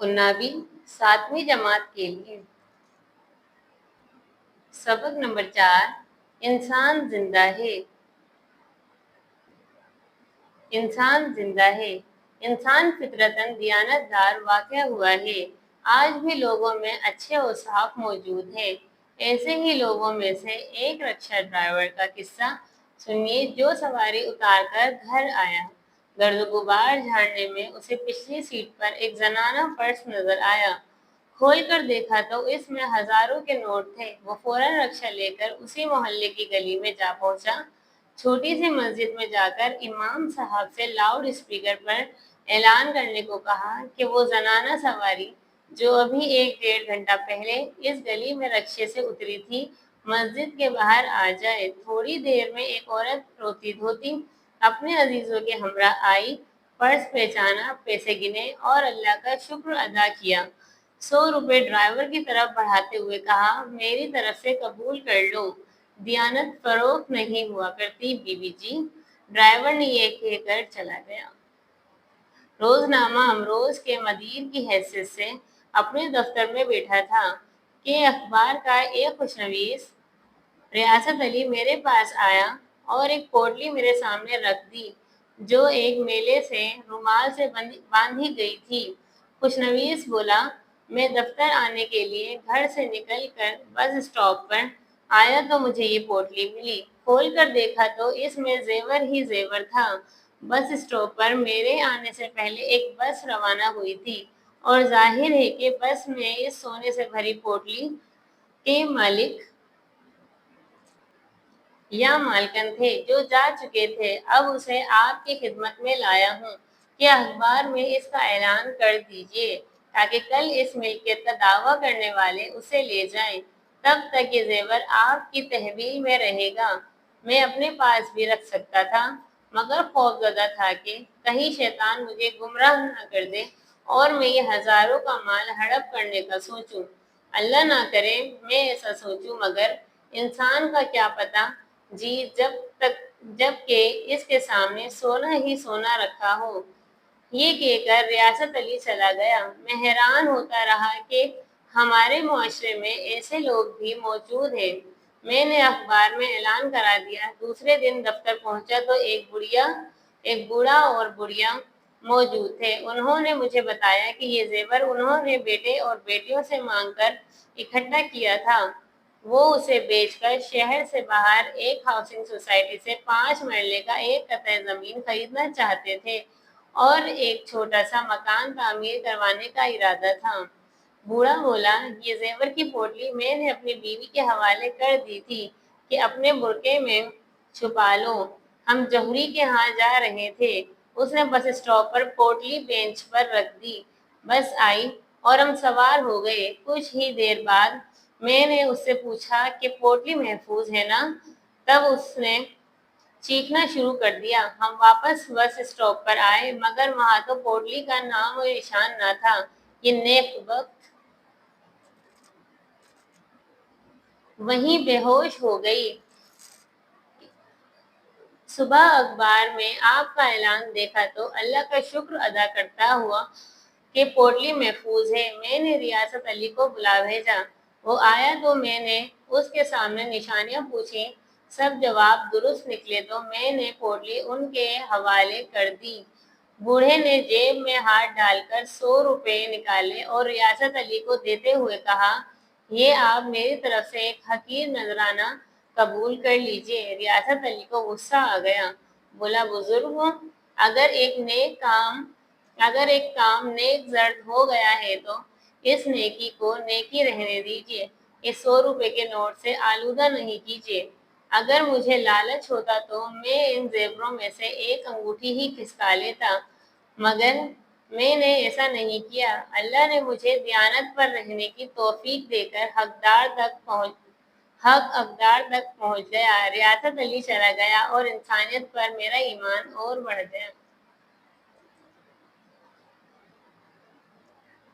उन्नावी 7वीं जमात के लिए सबक नंबर 4 इंसान जिंदा है। इंसान जिंदा है। इंसान फितरतन दियानतदार वाक़या हुआ है। आज भी लोगों में अच्छे औसाफ मौजूद हैं। ऐसे ही लोगों में से एक रिक्शा ड्राइवर का किस्सा सुनिए, जो सवारी उतार कर घर आया। गर्द गुबार झाड़ने में उसे पिछली सीट पर एक जनाना पर्स नजर आया। खोल कर देखा तो इसमें हजारों के नोट थे। वो फौरन रिक्शा लेकर उसी मोहल्ले की गली में जा पहुंचा। छोटी सी मस्जिद में जाकर इमाम साहब से लाउड स्पीकर पर ऐलान करने को कहा कि वो जनाना सवारी जो अभी 1-1.5 घंटा पहले इस गली में रिक्शे से उतरी थी, मस्जिद के बाहर आ जाए। थोड़ी देर में एक औरत रोती धोती अपने अजीजों के हमरा आई। पर्स पहचाना, पैसे गिने और अल्लाह का शुक्र अदा किया। 100 रुपए ड्राइवर की तरफ बढ़ाते हुए कहा, मेरी तरफ से कबूल कर लो, दियानत फरोख्त नहीं हुआ करती बीबी जी। ड्राइवर ने ये कहकर चला गया। रोजनामा अमरोज के मदीर की हैसियत से अपने दफ्तर में बैठा था कि अखबार का एक खुशनवीस रियासत अली मेरे पास आया और एक पोटली मेरे सामने रख दी, जो एक मेले से रुमाल से बांधी गई थी। खुशनवीस बोला, मैं दफ्तर आने के लिए घर से निकल कर बस स्टॉप पर आया तो मुझे ये पोटली मिली। खोल कर देखा तो इसमें जेवर ही जेवर था। बस स्टॉप पर मेरे आने से पहले एक बस रवाना हुई थी और जाहिर है कि बस में इस सोने से भरी पोटली के मालिक या मालकन थे, जो जा चुके थे। अब उसे आपकी खिदमत में लाया हूँ कि अखबार में इसका ऐलान कर दीजिए, ताकि कल इस मिल्कियत का दावा करने वाले उसे ले जाएं। तब तक ये जेवर आपकी तहवील में रहेगा। मैं अपने पास भी रख सकता था, मगर खौफजदा था कि कहीं शैतान मुझे गुमराह न कर दे और मैं ये हजारों का माल हड़प करने का सोचूं। अल्लाह ना करे मैं ऐसा सोचूं, मगर इंसान का क्या पता जी, जबकि इसके सामने सोना ही सोना रखा हो। ये कहकर रियासत अली चला गया। मैं हैरान होता रहा कि हमारे मुआशरे में ऐसे लोग भी मौजूद हैं। मैंने अखबार में ऐलान करा दिया। दूसरे दिन दफ्तर पहुंचा तो एक बूढ़ा और बुढ़िया मौजूद थे। उन्होंने मुझे बताया कि ये जेवर उन्होंने बेटे और बेटियों से मांगकर इकट्ठा किया था। वो उसे बेचकर शहर से बाहर एक हाउसिंग सोसाइटी से 5 मरले का एक कतई जमीन खरीदना चाहते थे और एक छोटा सा मकान तामीर करवाने का इरादा था। बूढ़ा बोला, ये जेवर की पोटली मैंने अपनी बीवी के हवाले कर दी थी कि अपने बुरके में छुपा लो। हम जौहरी के यहाँ जा रहे थे। उसने बस स्टॉप पर पोटली बेंच पर रख दी। बस आई और हम सवार हो गए। कुछ ही देर बाद मैंने उससे पूछा कि पोटली महफूज है ना? तब उसने चीखना शुरू कर दिया। हम वापस बस स्टॉप पर आए, मगर वहां तो पोटली का नाम और निशान न था। ये नेक वक्त वहीं बेहोश हो गई। सुबह अखबार में आपका ऐलान देखा तो अल्लाह का शुक्र अदा करता हुआ कि पोटली महफूज है, मैंने रियासत अली को बुला भेजा। वो आया तो मैंने उसके सामने निशानियां पूछी। सब जवाब दुरुस्त निकले तो मैंने पोटली उनके हवाले कर दी। बूढ़े ने जेब में हाथ डालकर 100 रुपए निकाले और रियासत अली को देते हुए कहा, ये आप मेरी तरफ से एक हकीर नजराना कबूल कर लीजिए। रियासत अली को गुस्सा आ गया। बोला, बुजुर्ग हूँ, अगर एक काम नेक जर्द हो गया है तो इस नेकी को नेकी रहने दीजिए। इस 100 रुपए के नोट से आलूदा नहीं कीजिए। अगर मुझे लालच होता तो मैं इन जेवरों में से एक अंगूठी ही खिसका लेता, मगर मैंने ऐसा नहीं किया। अल्लाह ने मुझे दियानत पर रहने की तौफीक देकर हक अकदार तक पहुंच गया। रियासत अली चला गया और इंसानियत पर मेरा ईमान और बढ़ गया।